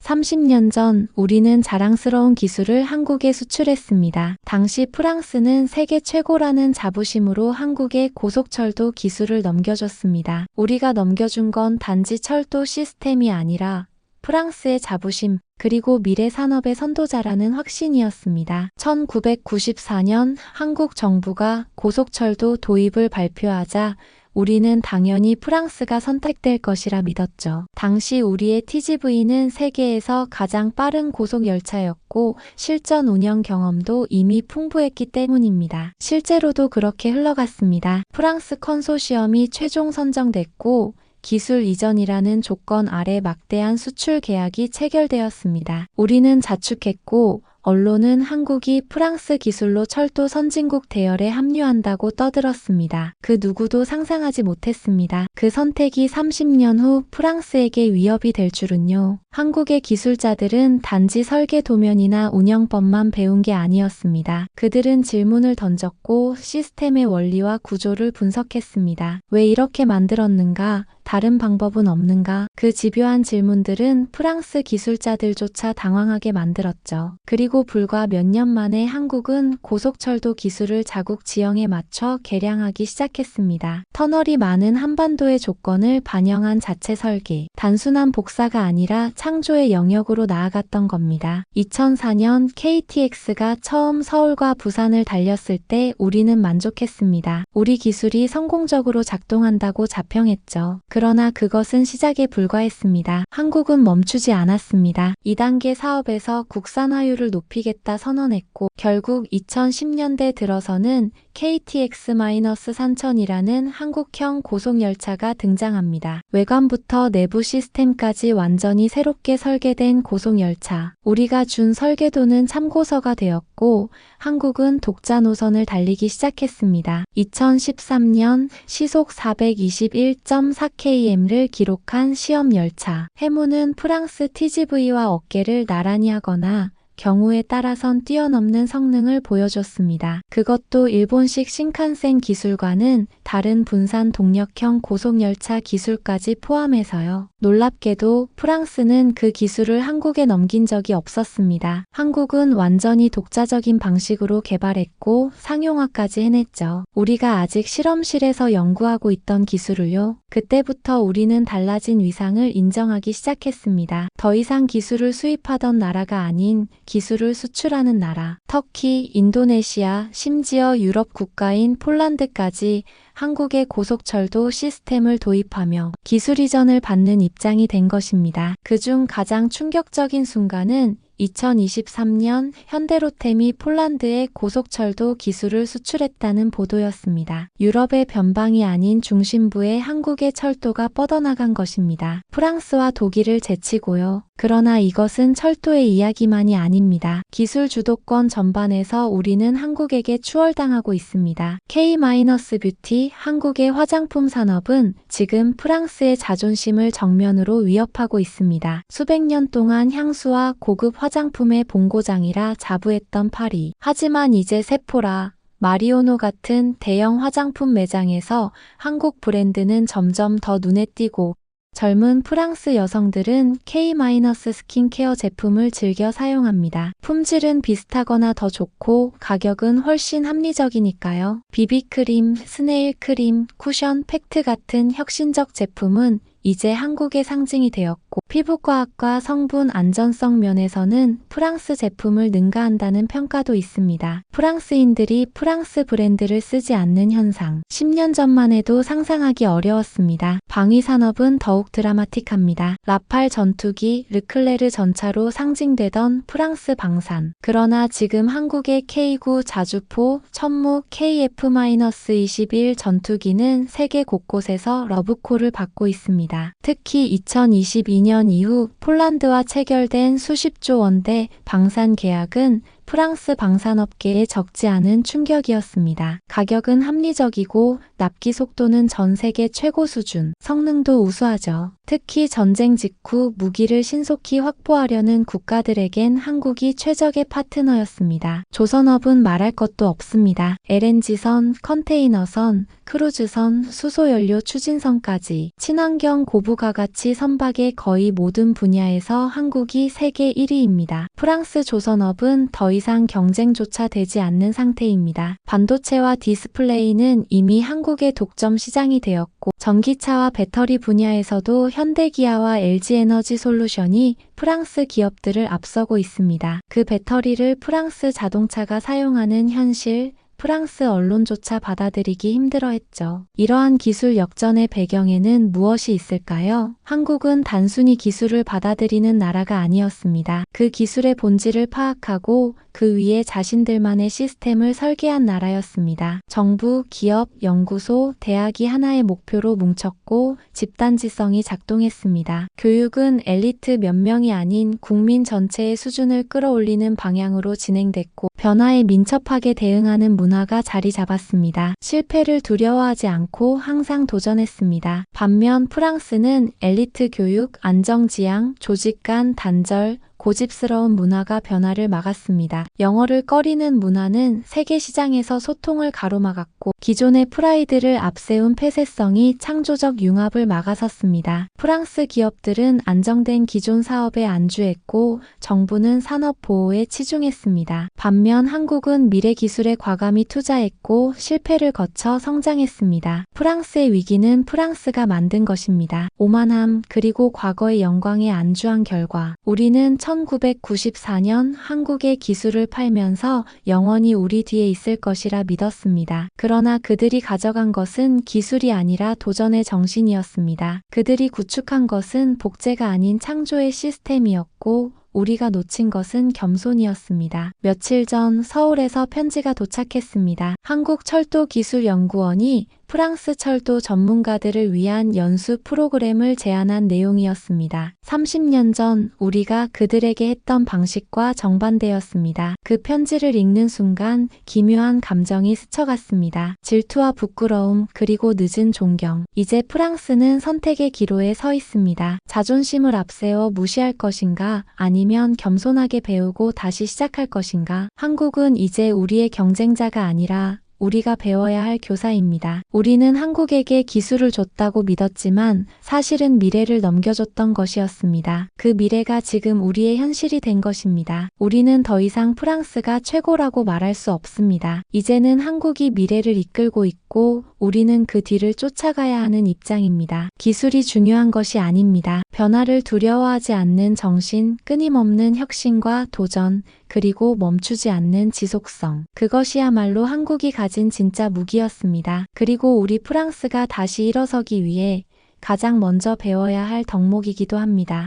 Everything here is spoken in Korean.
30년 전 우리는 자랑스러운 기술을 한국에 수출했습니다. 당시 프랑스는 세계 최고라는 자부심으로 한국에 고속철도 기술을 넘겨줬습니다. 우리가 넘겨준 건 단지 철도 시스템이 아니라 프랑스의 자부심, 그리고 미래 산업의 선도자라는 확신이었습니다. 1994년 한국 정부가 고속철도 도입을 발표하자 우리는 당연히 프랑스가 선택될 것이라 믿었죠. 당시 우리의 TGV는 세계에서 가장 빠른 고속열차였고 실전 운영 경험도 이미 풍부했기 때문입니다. 실제로도 그렇게 흘러갔습니다. 프랑스 컨소시엄이 최종 선정됐고 기술 이전이라는 조건 아래 막대한 수출 계약이 체결되었습니다. 우리는 자축했고 언론은 한국이 프랑스 기술로 철도 선진국 대열에 합류한다고 떠들었습니다. 그 누구도 상상하지 못했습니다. 그 선택이 30년 후 프랑스에게 위협이 될 줄은요. 한국의 기술자들은 단지 설계 도면이나 운영법만 배운 게 아니었습니다. 그들은 질문을 던졌고 시스템의 원리와 구조를 분석했습니다. 왜 이렇게 만들었는가? 다른 방법은 없는가? 그 집요한 질문들은 프랑스 기술자들조차 당황하게 만들었죠. 그리고 불과 몇 년 만에 한국은 고속철도 기술을 자국 지형에 맞춰 개량하기 시작했습니다. 터널이 많은 한반도의 조건을 반영한 자체 설계, 단순한 복사가 아니라 창조의 영역으로 나아갔던 겁니다. 2004년 KTX가 처음 서울과 부산을 달렸을 때 우리는 만족했습니다. 우리 기술이 성공적으로 작동한다고 자평했죠. 그러나 그것은 시작에 불과했습니다. 한국은 멈추지 않았습니다. 2단계 사업에서 국산화율을 높이겠다 선언했고 결국 2010년대 들어서는 KTX-3000이라는 한국형 고속열차가 등장합니다. 외관부터 내부 시스템까지 완전히 새롭게 설계된 고속열차. 우리가 준 설계도는 참고서가 되었고 한국은 독자 노선을 달리기 시작했습니다. 2013년 시속 421.4km를 기록한 시험열차. 해무는 프랑스 TGV와 어깨를 나란히 하거나 경우에 따라선 뛰어넘는 성능을 보여줬습니다. 그것도 일본식 신칸센 기술과는 다른 분산 동력형 고속열차 기술까지 포함해서요. 놀랍게도 프랑스는 그 기술을 한국에 넘긴 적이 없었습니다. 한국은 완전히 독자적인 방식으로 개발했고 상용화까지 해냈죠. 우리가 아직 실험실에서 연구하고 있던 기술을요. 그때부터 우리는 달라진 위상을 인정하기 시작했습니다. 더 이상 기술을 수입하던 나라가 아닌 기술을 수출하는 나라. 터키, 인도네시아, 심지어 유럽 국가인 폴란드까지 한국의 고속철도 시스템을 도입하며 기술 이전을 받는 입장이 된 것입니다. 그중 가장 충격적인 순간은 2023년 현대로템이 폴란드에 고속철도 기술을 수출했다는 보도였습니다. 유럽의 변방이 아닌 중심부에 한국의 철도가 뻗어나간 것입니다. 프랑스와 독일을 제치고요. 그러나 이것은 철도의 이야기만이 아닙니다. 기술 주도권 전반에서 우리는 한국에게 추월당하고 있습니다. K-뷰티 한국의 화장품 산업은 지금 프랑스의 자존심을 정면으로 위협하고 있습니다. 수백 년 동안 향수와 고급 화장품의 본고장이라 자부했던 파리. 하지만 이제 세포라, 마리오노 같은 대형 화장품 매장에서 한국 브랜드는 점점 더 눈에 띄고 젊은 프랑스 여성들은 K-스킨케어 제품을 즐겨 사용합니다. 품질은 비슷하거나 더 좋고 가격은 훨씬 합리적이니까요. 비비크림, 스네일크림, 쿠션, 팩트 같은 혁신적 제품은 이제 한국의 상징이 되었고 피부과학과 성분 안전성 면에서는 프랑스 제품을 능가한다는 평가도 있습니다. 프랑스인들이 프랑스 브랜드를 쓰지 않는 현상. 10년 전만 해도 상상하기 어려웠습니다. 방위 산업은 더욱 드라마틱합니다. 라팔 전투기, 르클레르 전차로 상징되던 프랑스 방산. 그러나 지금 한국의 K9 자주포, 천무 KF-21 전투기는 세계 곳곳에서 러브콜을 받고 있습니다. 특히 2022년 이후 폴란드와 체결된 수십조 원대 방산 계약은 프랑스 방산업계에 적지 않은 충격이었습니다. 가격은 합리적이고 납기 속도는 전 세계 최고 수준, 성능도 우수하죠. 특히 전쟁 직후 무기를 신속히 확보하려는 국가들에겐 한국이 최적의 파트너였습니다. 조선업은 말할 것도 없습니다. LNG선, 컨테이너선, 크루즈선, 수소연료 추진선까지 친환경 고부가가치 선박의 거의 모든 분야에서 한국이 세계 1위입니다. 프랑스 조선업은 더 이상 경쟁조차 되지 않는 상태입니다. 반도체와 디스플레이는 이미 한국의 독점 시장이 되었고 전기차와 배터리 분야에서도 현대기아와 LG에너지솔루션이 프랑스 기업들을 앞서고 있습니다. 그 배터리를 프랑스 자동차가 사용하는 현실, 프랑스 언론조차 받아들이기 힘들어했죠. 이러한 기술 역전의 배경에는 무엇이 있을까요? 한국은 단순히 기술을 받아들이는 나라가 아니었습니다. 그 기술의 본질을 파악하고 그 위에 자신들만의 시스템을 설계한 나라였습니다. 정부, 기업, 연구소, 대학이 하나의 목표로 뭉쳤고 집단지성이 작동했습니다. 교육은 엘리트 몇 명이 아닌 국민 전체의 수준을 끌어올리는 방향으로 진행됐고 변화에 민첩하게 대응하는 문화가 자리 잡았습니다. 실패를 두려워하지 않고 항상 도전했습니다. 반면 프랑스는 엘리트 교육, 안정지향, 조직 간 단절, 고집스러운 문화가 변화를 막았습니다. 영어를 꺼리는 문화는 세계 시장에서 소통을 가로막았고 기존의 프라이드를 앞세운 폐쇄성이 창조적 융합을 막아섰습니다. 프랑스 기업들은 안정된 기존 사업에 안주했고 정부는 산업 보호에 치중했습니다. 반면 한국은 미래 기술에 과감히 투자했고 실패를 거쳐 성장했습니다. 프랑스의 위기는 프랑스가 만든 것입니다. 오만함 그리고 과거의 영광에 안주한 결과 우리는 1994년 한국의 기술을 팔면서 영원히 우리 뒤에 있을 것이라 믿었습니다. 그러나 그들이 가져간 것은 기술이 아니라 도전의 정신이었습니다. 그들이 구축한 것은 복제가 아닌 창조의 시스템이었고 우리가 놓친 것은 겸손이었습니다. 며칠 전 서울에서 편지가 도착했습니다. 한국철도기술연구원이 프랑스 철도 전문가들을 위한 연수 프로그램을 제안한 내용이었습니다. 30년 전 우리가 그들에게 했던 방식과 정반대였습니다. 그 편지를 읽는 순간 기묘한 감정이 스쳐갔습니다. 질투와 부끄러움 그리고 늦은 존경. 이제 프랑스는 선택의 기로에 서 있습니다. 자존심을 앞세워 무시할 것인가 아니면 겸손하게 배우고 다시 시작할 것인가. 한국은 이제 우리의 경쟁자가 아니라 우리가 배워야 할 교사입니다. 우리는 한국에게 기술을 줬다고 믿었지만 사실은 미래를 넘겨줬던 것이었습니다. 그 미래가 지금 우리의 현실이 된 것입니다. 우리는 더 이상 프랑스가 최고라고 말할 수 없습니다. 이제는 한국이 미래를 이끌고 있고 우리는 그 뒤를 쫓아가야 하는 입장입니다. 기술이 중요한 것이 아닙니다. 변화를 두려워하지 않는 정신, 끊임없는 혁신과 도전, 그리고 멈추지 않는 지속성. 그것이야말로 한국이 가진 진짜 무기였습니다. 그리고 우리 프랑스가 다시 일어서기 위해 가장 먼저 배워야 할 덕목이기도 합니다.